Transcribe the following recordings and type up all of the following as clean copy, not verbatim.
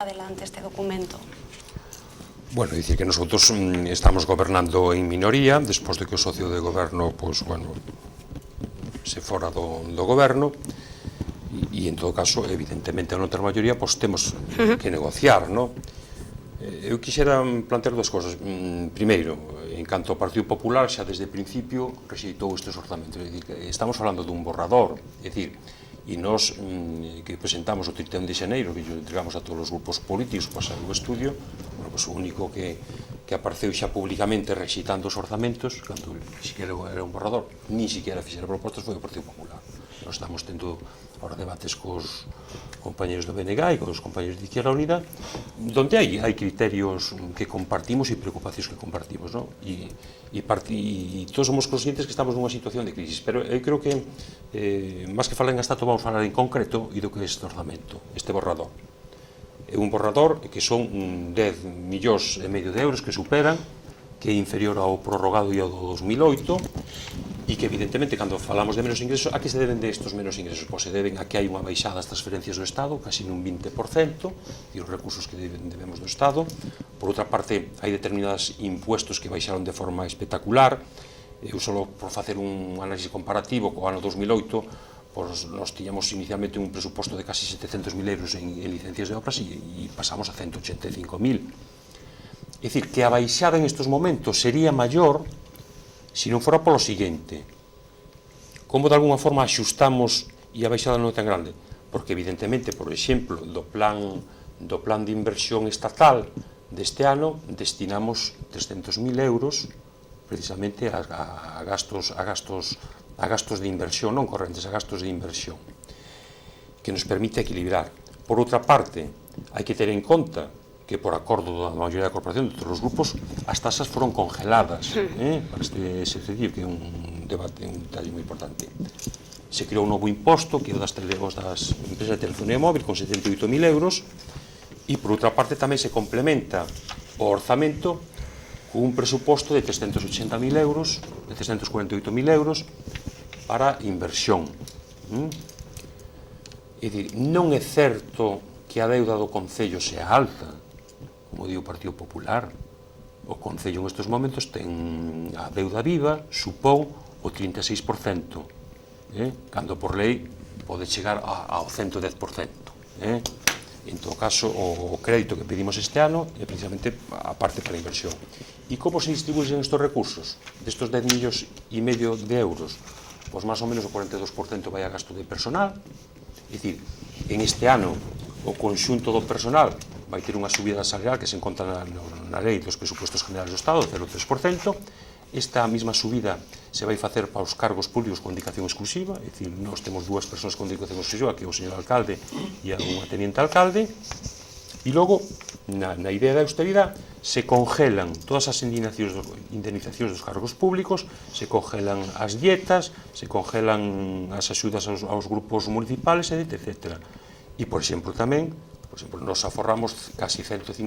adelante este documento? Bueno, dicir que nosotros estamos gobernando en minoría, despois de que o socio de goberno, pois, bueno, se fora do goberno, e en todo caso, evidentemente, a non ter maioría, pois temos que negociar, non? Eu quixera plantear dúas cosas. Primeiro, en canto ao Partido Popular, xa desde o principio rexeitou estes orzamentos. Estamos falando dun borrador, é dicir, e nós que presentamos o 31 de xaneiro, que entregamos a todos os grupos políticos para o estudio, bueno, pues, o único que apareceu xa públicamente rexeitando os orzamentos, cando siquiera era un borrador, ni siquiera fixera propostas, foi o Partido Popular. Nós estamos tendo ahora debates cos compañeros do BNG e cos compañeros de Izquierda Unida, donde hai criterios que compartimos e preocupacións que compartimos, non? E todos somos conscientes que estamos nunha situación de crisis, pero eu creo que máis que falar en Estado vamos falar en concreto e do que é este orzamento, este borrador. É un borrador que son 10,5 millóns de euros que superan, que é inferior ao prorrogado e ao do 2008, e que evidentemente, cando falamos de menos ingresos, a que se deben destes menos ingresos? Pois se deben a que hai unha baixada das transferencias do Estado, casi nun 20%, e os recursos que debemos do Estado. Por outra parte, hai determinados impuestos que baixaron de forma espectacular. Eu só por facer un análisis comparativo co ano 2008, pois nós tiñamos inicialmente un presuposto de casi 700.000 euros en licencias de obras e pasamos a 185.000. É dicir, que a baixada en estes momentos sería maior se non fora polo seguinte: como de alguna forma axustamos e a baixada non é tan grande? Porque evidentemente, por exemplo, do plan de inversión estatal deste ano destinamos 300.000 euros precisamente a gastos de inversión, non correntes, a gastos de inversión, que nos permite equilibrar. Por outra parte, hai que ter en conta que por acordo da maioría da corporación de todos os grupos as tasas foron congeladas para este exercicio, que é un debate, un detalle moi importante. Se creou un novo imposto que é o das empresas de telefonía móvil con 78.000 euros, e por outra parte tamén se complementa o orzamento con un presuposto de 380.000 euros, de 348.000 euros para inversión. É dicir, non é certo que a deuda do Concello sea alta, como di o Partido Popular. O Concello nestes momentos ten a deuda viva, supón o 36%, cando por lei pode chegar ao 110%. En todo caso, o crédito que pedimos este ano é precisamente a parte para a inversión. E como se distribuyen estes recursos? Destes 10,5 millóns de euros, pois máis ou menos o 42% vai a gasto de personal. É dicir, en este ano o conxunto do personal vai ter unha subida salarial que se encontra na lei dos presupuestos generales do Estado, 0,3%. Esta mesma subida se vai facer para os cargos públicos con indicación exclusiva, é dicir, nós temos dúas persoas con indicación exclusiva, que é o señor alcalde e unha teniente alcalde, e logo, na idea da austeridade, se congelan todas as indemnizacións dos cargos públicos, se congelan as dietas, se congelan as axudas aos grupos municipales, etc. E, por exemplo, tamén, nos aforramos casi 150.000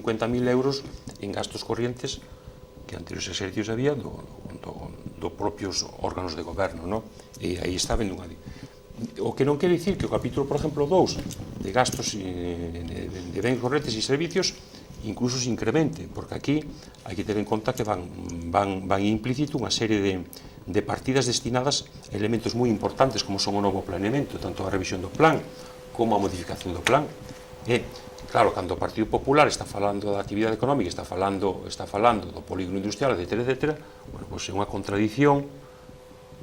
euros en gastos corrientes que anteriores exercicios había do propios órganos de goberno, non? E aí está vendo unha... O que non quere dicir que o capítulo, por exemplo, 2 de gastos de bens correntes e servicios incluso se incremente, porque aquí hai que ter en conta que van implícito unha serie de partidas destinadas a elementos moi importantes como son o novo planeamento, tanto a revisión do plan como a modificación do plan. Claro, cando o Partido Popular está falando da actividade económica, está falando do polígono industrial, etc., bueno, pois é unha contradición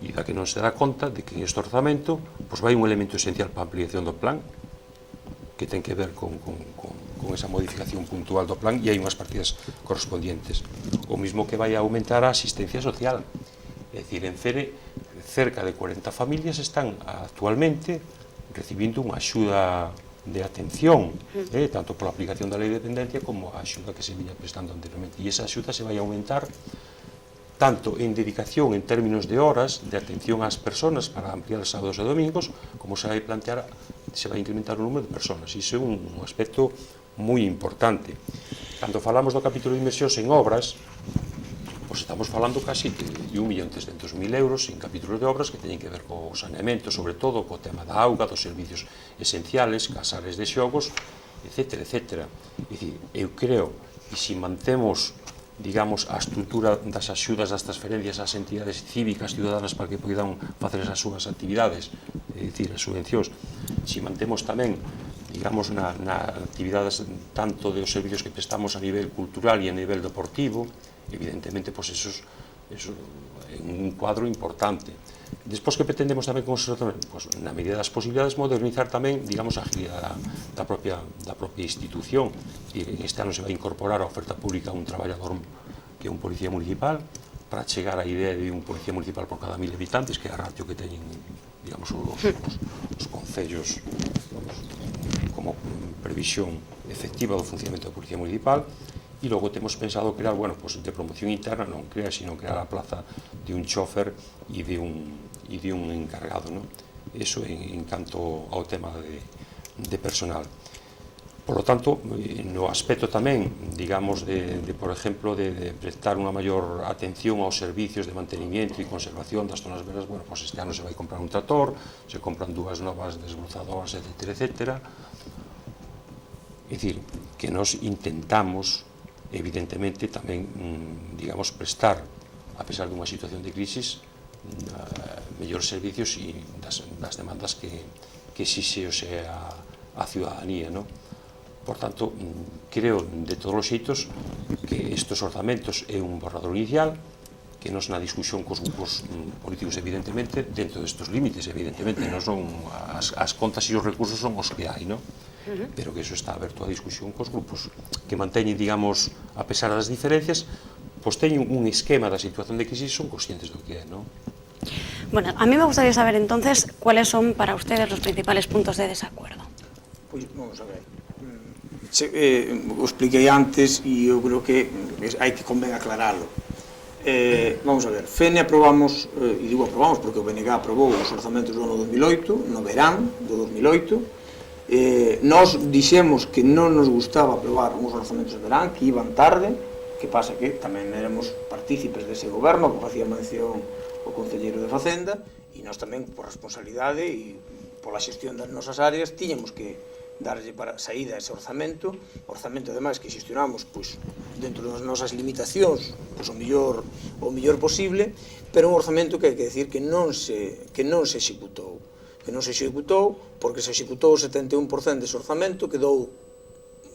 e da que non se dá conta de que en este orzamento vai un elemento esencial para a ampliación do plan que ten que ver con esa modificación puntual do plan, e hai unhas partidas correspondientes. O mismo que vai a aumentar a asistencia social. É dicir, en Cere, cerca de 40 familias están actualmente recibindo unha axuda de atención, tanto pola aplicación da lei de dependencia como a axuda que se viña prestando anteriormente. E esa axuda se vai aumentar tanto en dedicación en términos de horas de atención ás persoas para ampliar os sábados e domingos, como se vai plantear, se vai incrementar o número de persoas. Iso é un aspecto moi importante. Cando falamos do capítulo de inversións en obras, estamos falando casi de 1.300.000 euros en capítulos de obras que teñen que ver co saneamento, sobre todo co tema da auga, dos servicios esenciales, casales de xogos etcétera, etcétera. É dicir, eu creo que se mantemos, digamos, a estrutura das axudas, das transferencias ás entidades cívicas, ciudadanas, para que poidan facer as súas actividades, é dicir, as subvencións, se mantemos tamén, digamos, na actividades tanto dos servicios que prestamos a nivel cultural e a nivel deportivo, evidentemente, pois, eso é un cuadro importante. Despois, que pretendemos tamén con eso, pois, na medida das posibilidades, modernizar tamén, digamos, a agilidade da propia institución. Este ano se vai incorporar a oferta pública un traballador que é un policía municipal, para chegar á idea de un policía municipal por cada 1000 habitantes, que é a ratio que teñen, digamos, os concellos, como previsión efectiva do funcionamento da policía municipal. E logo temos pensado crear, bueno, pues de promoción interna, non crear, sino crear a plaza de un chofer e de un encargado, ¿no? Eso en canto ao tema de personal. Por lo tanto, no aspecto tamén, digamos, por exemplo, de prestar unha maior atención aos servicios de mantenimiento e conservación das zonas verdes, bueno, pues este ano se vai comprar un tractor, se compran 2 novas desbrozadoras, etcétera, etcétera. É dicir, que nos intentamos, evidentemente, tamén, digamos, prestar, a pesar dunha situación de crisis, mellores servicios e das demandas que exixe a ciudadanía, non? Por tanto, creo, de todos os xeitos, que estes orzamentos é un borrador inicial, que nos na discusión cos grupos políticos, evidentemente, dentro destes límites, evidentemente, non son as contas e os recursos son os que hai, non? Pero que eso está aberto a discusión cos grupos que manteñen, digamos, a pesar das diferencias, pois teñen un esquema da situación de crisis, son conscientes do que é, non? Bueno, a mí me gustaría saber entonces cuáles son para ustedes los principales puntos de desacuerdo. Pois, vamos a ver, o expliquei antes e eu creo que hai que convén aclaralo. Vamos a ver, FENE aprobamos, e digo aprobamos porque o BNG aprobou os orzamentos do ano 2008, no verán do 2008. Nós dixemos que non nos gustaba aprobar uns orzamentos de verán, que iban tarde, que pasa que tamén éramos partícipes dese goberno, que facía mención o concelleiro de Facenda, e nós tamén, por responsabilidade e pola xestión das nosas áreas, tiñamos que darlle para saída a ese orzamento, ademais que xestionamos pois, dentro das nosas limitacións, pois, o mellor posible, pero un orzamento que hai que decir que non se executou. Que non se executou porque se executou o 71% dese orzamento, quedou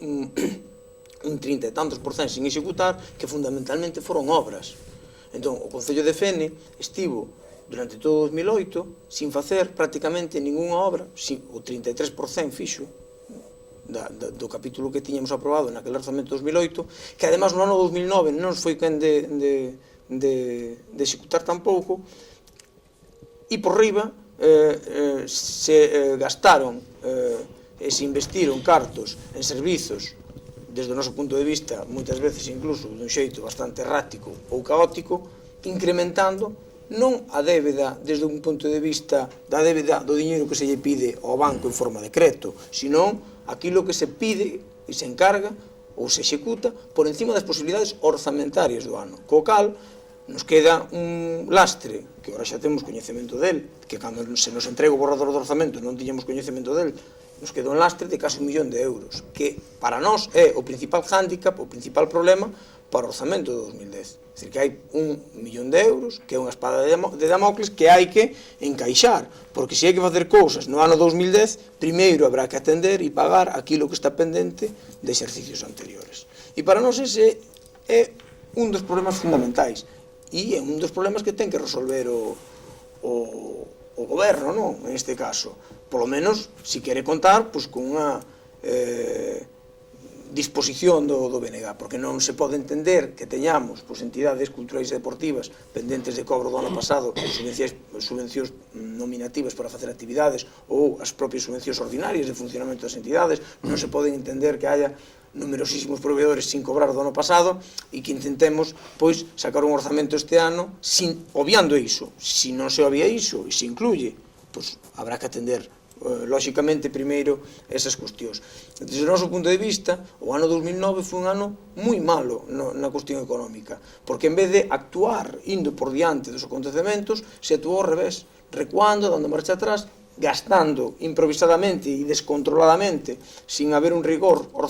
un 30 e tantos % sin executar, que fundamentalmente foron obras. Entón, o Concello de Fene estivo durante todo o 2008 sin facer prácticamente ninguna obra, o 33% fixo do capítulo que tiñamos aprobado naquele orzamento de 2008, que además no ano 2009 non foi quen de executar tampouco, e por riba se gastaron e se investiron cartos en servizos, desde o noso punto de vista, moitas veces incluso dun xeito bastante errático ou caótico, incrementando non a débeda desde un punto de vista da débeda do diñeiro que se lle pide ao banco en forma de crédito, senón aquilo que se pide e se encarga ou se executa por encima das posibilidades orzamentarias do ano, co cal nos queda un lastre, que agora xa temos coñecemento del, que cando se nos entrega o borrador do orzamento non tiñamos coñecemento del, nos queda un lastre de casi 1 millón de euros, que para nós é o principal hándicap, o principal problema para o orzamento de 2010. É dicir, que hai 1 millón de euros, que é unha espada de Damocles, que hai que encaixar, porque se hai que facer cousas no ano 2010, primeiro habrá que atender e pagar aquilo que está pendente de exercicios anteriores. E para nós ese é un dos problemas fundamentais, e é un dos problemas que ten que resolver o goberno, non? En este caso, polo menos, se quere contar con unha disposición do BNG, porque non se pode entender que teñamos entidades culturais e deportivas pendentes de cobro do ano pasado, subvencións nominativas para facer actividades ou as propias subvencións ordinarias de funcionamento das entidades. Non se poden entender que haya numerosísimos proveedores sin cobrar do ano pasado e que intentemos sacar un orzamento este ano obviando iso. Se non se obvia iso e se incluye, habrá que atender lóxicamente primeiro esas cuestións. Desde o noso punto de vista, o ano 2009 foi un ano moi malo na cuestión económica, porque en vez de actuar indo por diante dos acontecementos, se actuou ao revés, recuando, dando marcha atrás, gastando improvisadamente e descontroladamente, sin haber un rigor orzamental,